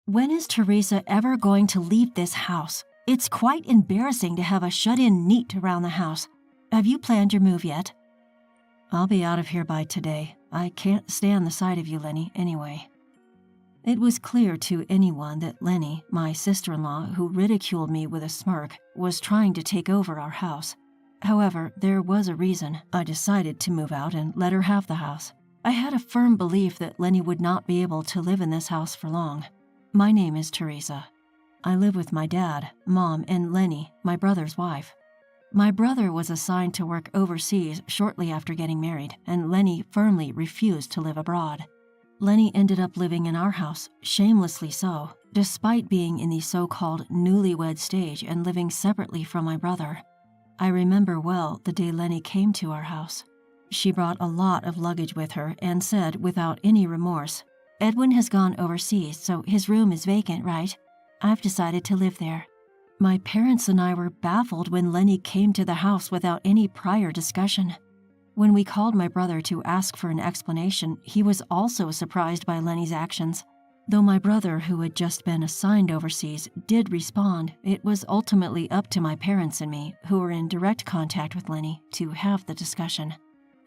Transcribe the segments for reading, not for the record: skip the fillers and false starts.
When is Teresa ever going to leave this house? It's quite embarrassing to have a shut-in NEET around the house. Have you planned your move yet? I'll be out of here by today. I can't stand the sight of you, Lenny, anyway. It was clear to anyone that Lenny, my sister-in-law, who ridiculed me with a smirk, was trying to take over our house. However, there was a reason I decided to move out and let her have the house. I had a firm belief that Lenny would not be able to live in this house for long. My name is Teresa. I live with my dad, mom, and Lenny, my brother's wife. My brother was assigned to work overseas shortly after getting married, and Lenny firmly refused to live abroad. Lenny ended up living in our house, shamelessly so, despite being in the so-called newlywed stage and living separately from my brother. I remember well the day Lenny came to our house. She brought a lot of luggage with her and said without any remorse, "Edwin has gone overseas, so his room is vacant, right? I've decided to live there." My parents and I were baffled when Lenny came to the house without any prior discussion. When we called my brother to ask for an explanation, he was also surprised by Lenny's actions. Though my brother, who had just been assigned overseas, did respond, it was ultimately up to my parents and me, who were in direct contact with Lenny, to have the discussion.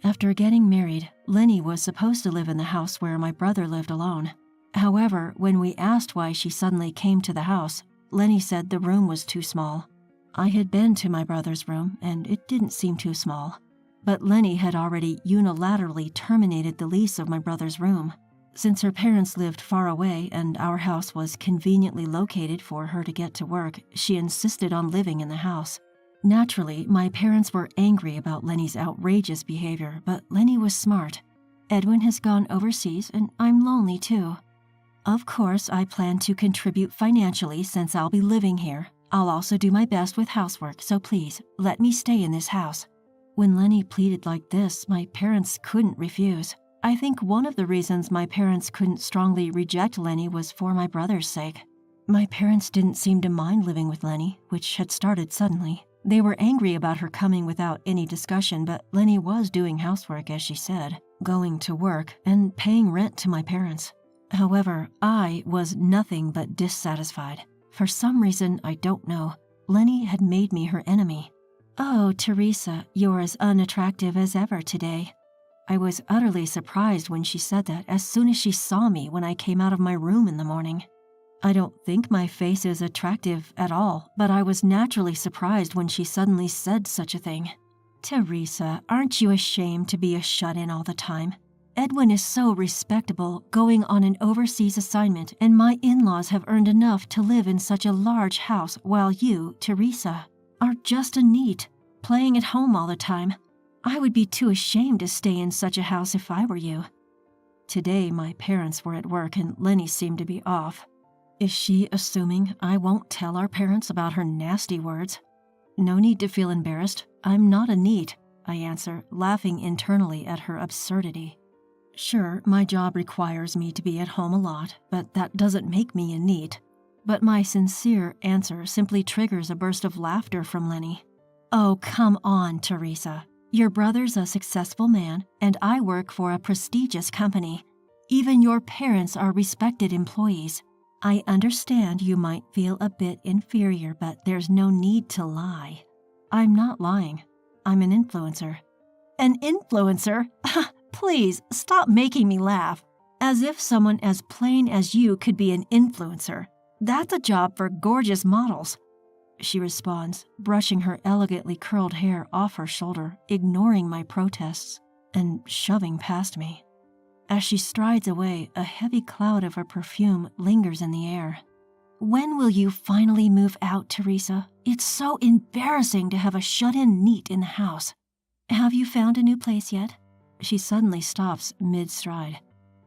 After getting married, Lenny was supposed to live in the house where my brother lived alone. However, when we asked why she suddenly came to the house, Lenny said the room was too small. I had been to my brother's room, and it didn't seem too small. But Lenny had already unilaterally terminated the lease of my brother's room. Since her parents lived far away and our house was conveniently located for her to get to work, she insisted on living in the house. Naturally, my parents were angry about Lenny's outrageous behavior, but Lenny was smart. "Edwin has gone overseas, and I'm lonely too. Of course, I plan to contribute financially since I'll be living here. I'll also do my best with housework, so please, let me stay in this house." When Lenny pleaded like this, my parents couldn't refuse. I think one of the reasons my parents couldn't strongly reject Lenny was for my brother's sake. My parents didn't seem to mind living with Lenny, which had started suddenly. They were angry about her coming without any discussion, but Lenny was doing housework, as she said, going to work, and paying rent to my parents. However, I was nothing but dissatisfied. For some reason I don't know, Lenny had made me her enemy. "Oh, Teresa, you're as unattractive as ever today." I was utterly surprised when she said that as soon as she saw me when I came out of my room in the morning. I don't think my face is attractive at all, but I was naturally surprised when she suddenly said such a thing. "Teresa, aren't you ashamed to be a shut-in all the time? Edwin is so respectable, going on an overseas assignment, and my in-laws have earned enough to live in such a large house while you, Teresa, are just a NEET, playing at home all the time. I would be too ashamed to stay in such a house if I were you." Today, my parents were at work and Lenny seemed to be off. Is she assuming I won't tell our parents about her nasty words? "No need to feel embarrassed. I'm not a NEET," I answer, laughing internally at her absurdity. Sure, my job requires me to be at home a lot, but that doesn't make me a NEET. But my sincere answer simply triggers a burst of laughter from Lenny. "Oh, come on, Teresa. Your brother's a successful man, and I work for a prestigious company. Even your parents are respected employees. I understand you might feel a bit inferior, but there's no need to lie." "I'm not lying. I'm an influencer." "An influencer? Please, stop making me laugh. As if someone as plain as you could be an influencer. That's a job for gorgeous models." She responds, brushing her elegantly curled hair off her shoulder, ignoring my protests, and shoving past me. As she strides away, a heavy cloud of her perfume lingers in the air. "When will you finally move out, Teresa? It's so embarrassing to have a shut-in NEET in the house. Have you found a new place yet?" She suddenly stops mid-stride,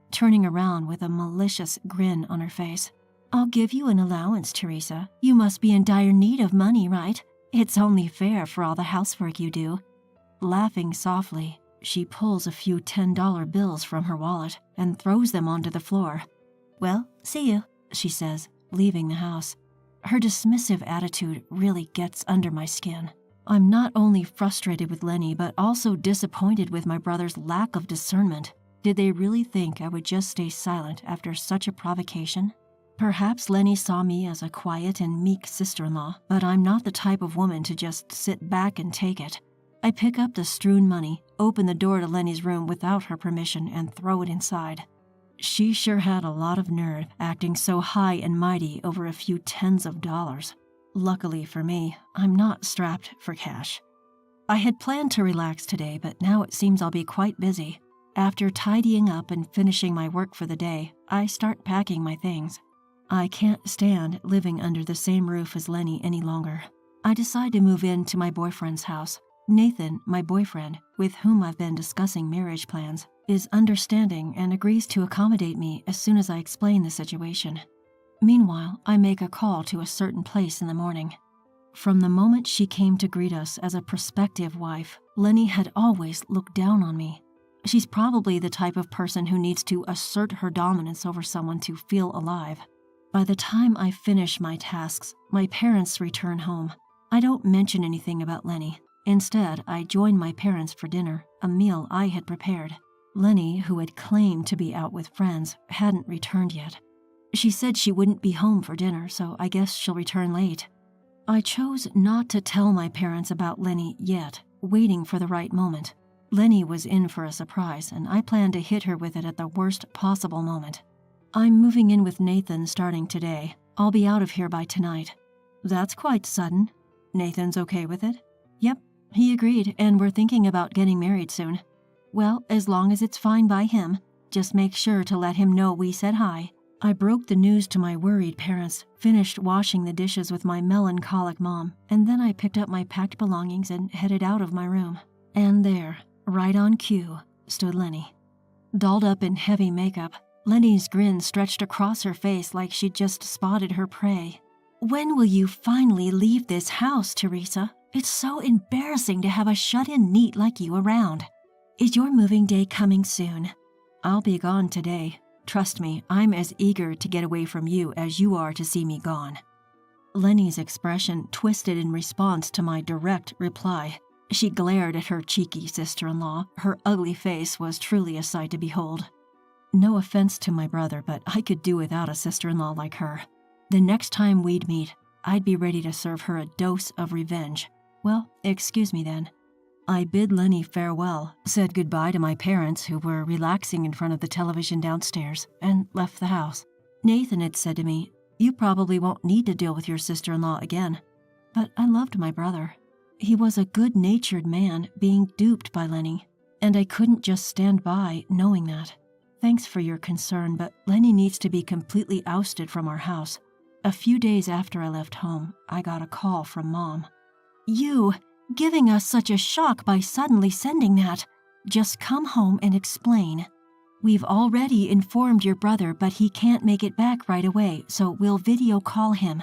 turning around with a malicious grin on her face. "I'll give you an allowance, Teresa. You must be in dire need of money, right? It's only fair for all the housework you do." Laughing softly, she pulls a few $10 bills from her wallet and throws them onto the floor. "Well, see you," she says, leaving the house. Her dismissive attitude really gets under my skin. I'm not only frustrated with Lenny, but also disappointed with my brother's lack of discernment. Did they really think I would just stay silent after such a provocation? Perhaps Lenny saw me as a quiet and meek sister-in-law, but I'm not the type of woman to just sit back and take it. I pick up the strewn money, open the door to Lenny's room without her permission, and throw it inside. She sure had a lot of nerve, acting so high and mighty over a few tens of dollars. Luckily for me, I'm not strapped for cash. I had planned to relax today, but now it seems I'll be quite busy. After tidying up and finishing my work for the day, I start packing my things. I can't stand living under the same roof as Lenny any longer. I decide to move in to my boyfriend's house. Nathan, my boyfriend, with whom I've been discussing marriage plans, is understanding and agrees to accommodate me as soon as I explain the situation. Meanwhile, I make a call to a certain place in the morning. From the moment she came to greet us as a prospective wife, Lenny had always looked down on me. She's probably the type of person who needs to assert her dominance over someone to feel alive. By the time I finish my tasks, my parents return home. I don't mention anything about Lenny. Instead, I join my parents for dinner, a meal I had prepared. Lenny, who had claimed to be out with friends, hadn't returned yet. She said she wouldn't be home for dinner, so I guess she'll return late. I chose not to tell my parents about Lenny yet, waiting for the right moment. Lenny was in for a surprise, and I planned to hit her with it at the worst possible moment. I'm moving in with Nathan starting today. I'll be out of here by tonight. That's quite sudden. Nathan's okay with it? Yep, he agreed, and we're thinking about getting married soon. Well, as long as it's fine by him, just make sure to let him know we said hi. I broke the news to my worried parents, finished washing the dishes with my melancholic mom, and then I picked up my packed belongings and headed out of my room. And there, right on cue, stood Lenny. Dolled up in heavy makeup, Lenny's grin stretched across her face like she'd just spotted her prey. When will you finally leave this house, Teresa? It's so embarrassing to have a shut-in neat like you around. Is your moving day coming soon? I'll be gone today. Trust me, I'm as eager to get away from you as you are to see me gone. Lenny's expression twisted in response to my direct reply. She glared at her cheeky sister-in-law. Her ugly face was truly a sight to behold. No offense to my brother, but I could do without a sister-in-law like her. The next time we'd meet, I'd be ready to serve her a dose of revenge. Well, excuse me then. I bid Lenny farewell, said goodbye to my parents who were relaxing in front of the television downstairs, and left the house. Nathan had said to me, "You probably won't need to deal with your sister-in-law again." But I loved my brother. He was a good-natured man being duped by Lenny, and I couldn't just stand by knowing that. Thanks for your concern, but Lenny needs to be completely ousted from our house. A few days after I left home, I got a call from Mom. You, giving us such a shock by suddenly sending that. Just come home and explain. We've already informed your brother, but he can't make it back right away, so we'll video call him.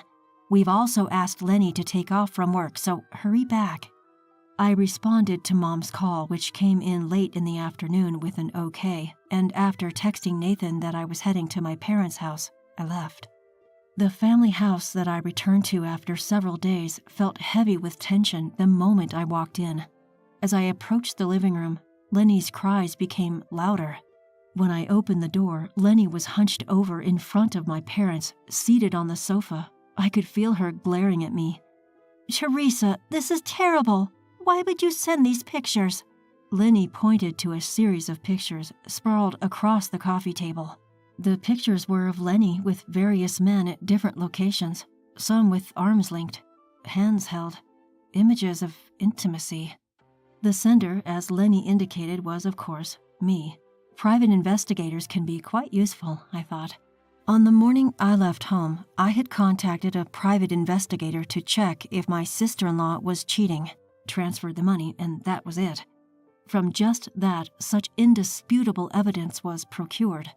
We've also asked Lenny to take off from work, so hurry back. I responded to Mom's call, which came in late in the afternoon with an okay, and after texting Nathan that I was heading to my parents' house, I left. The family house that I returned to after several days felt heavy with tension the moment I walked in. As I approached the living room, Lenny's cries became louder. When I opened the door, Lenny was hunched over in front of my parents, seated on the sofa. I could feel her glaring at me. "Teresa, this is terrible. Why would you send these pictures?" Lenny pointed to a series of pictures sprawled across the coffee table. The pictures were of Lenny with various men at different locations, some with arms linked, hands held, images of intimacy. The sender, as Lenny indicated, was, of course, me. Private investigators can be quite useful, I thought. On the morning I left home, I had contacted a private investigator to check if my sister-in-law was cheating, transferred the money, and that was it. From just that, such indisputable evidence was procured.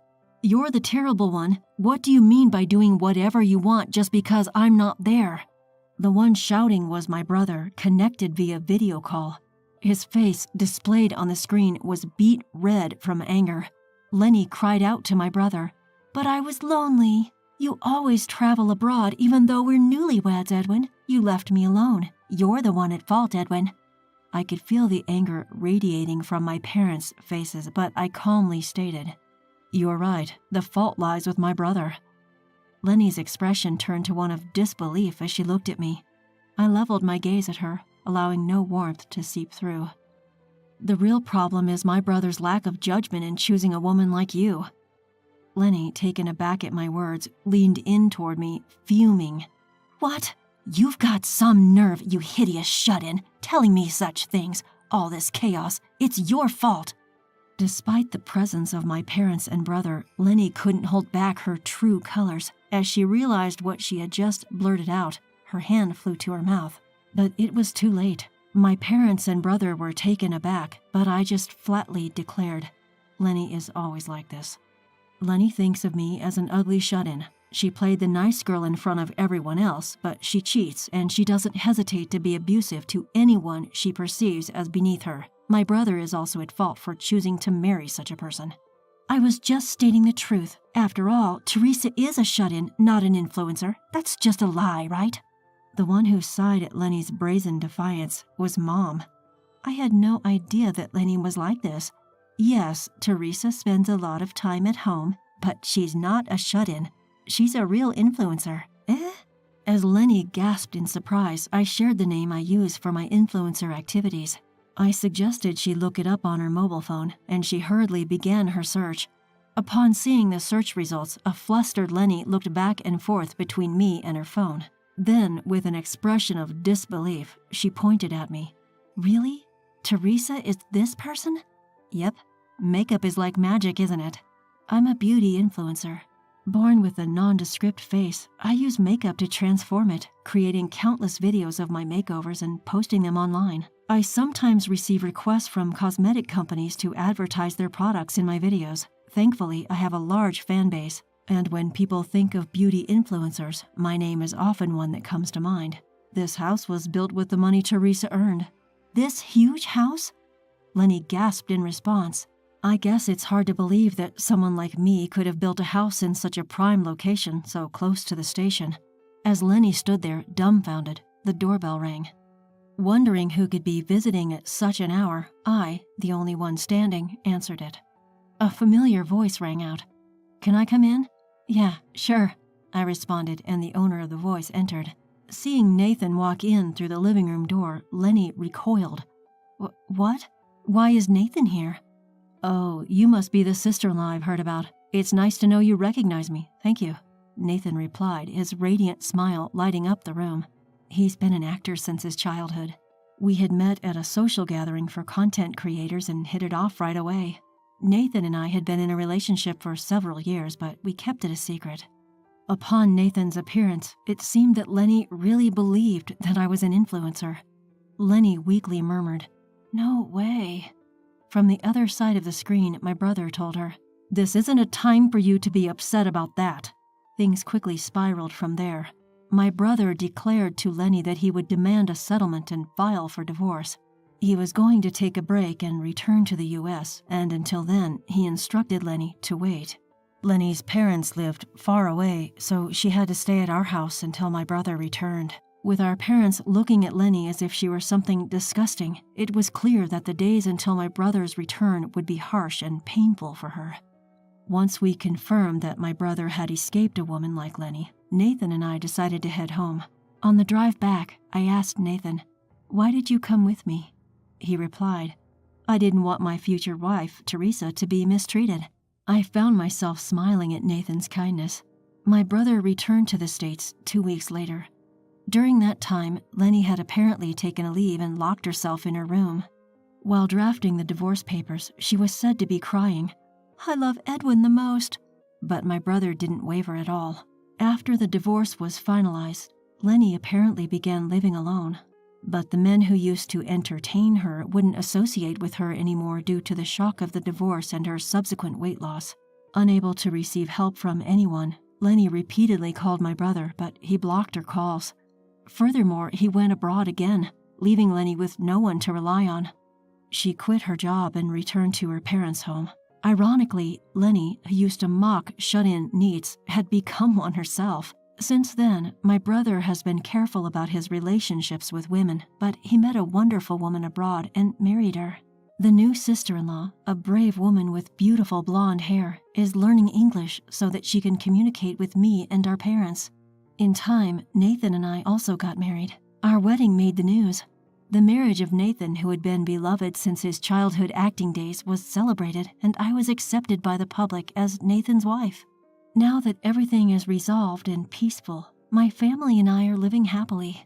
"You're the terrible one. What do you mean by doing whatever you want just because I'm not there?" The one shouting was my brother, connected via video call. His face, displayed on the screen, was beet red from anger. Lenny cried out to my brother, "But I was lonely. You always travel abroad even though we're newlyweds, Edwin. You left me alone. You're the one at fault, Edwin." I could feel the anger radiating from my parents' faces, but I calmly stated, "You're right. The fault lies with my brother." Lenny's expression turned to one of disbelief as she looked at me. I leveled my gaze at her, allowing no warmth to seep through. The real problem is my brother's lack of judgment in choosing a woman like you. Lenny, taken aback at my words, leaned in toward me, fuming. What? You've got some nerve, you hideous shut-in, telling me such things. All this chaos, it's your fault. Despite the presence of my parents and brother, Lenny couldn't hold back her true colors. As she realized what she had just blurted out, her hand flew to her mouth. But it was too late. My parents and brother were taken aback, but I just flatly declared, Lenny is always like this. Lenny thinks of me as an ugly shut-in. She played the nice girl in front of everyone else, but she cheats and she doesn't hesitate to be abusive to anyone she perceives as beneath her. My brother is also at fault for choosing to marry such a person. I was just stating the truth. After all, Teresa is a shut-in, not an influencer. That's just a lie, right? The one who sighed at Lenny's brazen defiance was Mom. I had no idea that Lenny was like this. Yes, Teresa spends a lot of time at home, but she's not a shut-in. She's a real influencer. Eh? As Lenny gasped in surprise, I shared the name I use for my influencer activities. I suggested she look it up on her mobile phone, and she hurriedly began her search. Upon seeing the search results, a flustered Lenny looked back and forth between me and her phone. Then, with an expression of disbelief, she pointed at me. Really? Teresa is this person? Yep. Makeup is like magic, isn't it? I'm a beauty influencer. Born with a nondescript face, I use makeup to transform it, creating countless videos of my makeovers and posting them online. I sometimes receive requests from cosmetic companies to advertise their products in my videos. Thankfully, I have a large fan base, and when people think of beauty influencers, my name is often one that comes to mind. This house was built with the money Teresa earned. This huge house? Lenny gasped in response. I guess it's hard to believe that someone like me could have built a house in such a prime location so close to the station. As Lenny stood there, dumbfounded, the doorbell rang. Wondering who could be visiting at such an hour, I, the only one standing, answered it. A familiar voice rang out. Can I come in? Yeah, sure, I responded, and the owner of the voice entered. Seeing Nathan walk in through the living room door, Lenny recoiled. What? Why is Nathan here? Oh, you must be the sister-in-law I've heard about. It's nice to know you recognize me. Thank you. Nathan replied, his radiant smile lighting up the room. He's been an actor since his childhood. We had met at a social gathering for content creators and hit it off right away. Nathan and I had been in a relationship for several years, but we kept it a secret. Upon Nathan's appearance, it seemed that Lenny really believed that I was an influencer. Lenny weakly murmured, "No way." From the other side of the screen, my brother told her, "This isn't a time for you to be upset about that." Things quickly spiraled from there. My brother declared to Lenny that he would demand a settlement and file for divorce. He was going to take a break and return to the U.S., and until then, he instructed Lenny to wait. Lenny's parents lived far away, so she had to stay at our house until my brother returned. With our parents looking at Lenny as if she were something disgusting, it was clear that the days until my brother's return would be harsh and painful for her. Once we confirmed that my brother had escaped a woman like Lenny, Nathan and I decided to head home. On the drive back, I asked Nathan, "Why did you come with me?" He replied, "I didn't want my future wife, Teresa, to be mistreated." I found myself smiling at Nathan's kindness. My brother returned to the States 2 weeks later. During that time, Lenny had apparently taken a leave and locked herself in her room. While drafting the divorce papers, she was said to be crying, "I love Edwin the most." But my brother didn't waver at all. After the divorce was finalized, Lenny apparently began living alone. But the men who used to entertain her wouldn't associate with her anymore due to the shock of the divorce and her subsequent weight loss. Unable to receive help from anyone, Lenny repeatedly called my brother, but he blocked her calls. Furthermore, he went abroad again, leaving Lenny with no one to rely on. She quit her job and returned to her parents' home. Ironically, Lenny, who used to mock shut-in neets, had become one herself. Since then, my brother has been careful about his relationships with women, but he met a wonderful woman abroad and married her. The new sister-in-law, a brave woman with beautiful blonde hair, is learning English so that she can communicate with me and our parents. In time, Nathan and I also got married. Our wedding made the news. The marriage of Nathan, who had been beloved since his childhood acting days, was celebrated, and I was accepted by the public as Nathan's wife. Now that everything is resolved and peaceful, my family and I are living happily.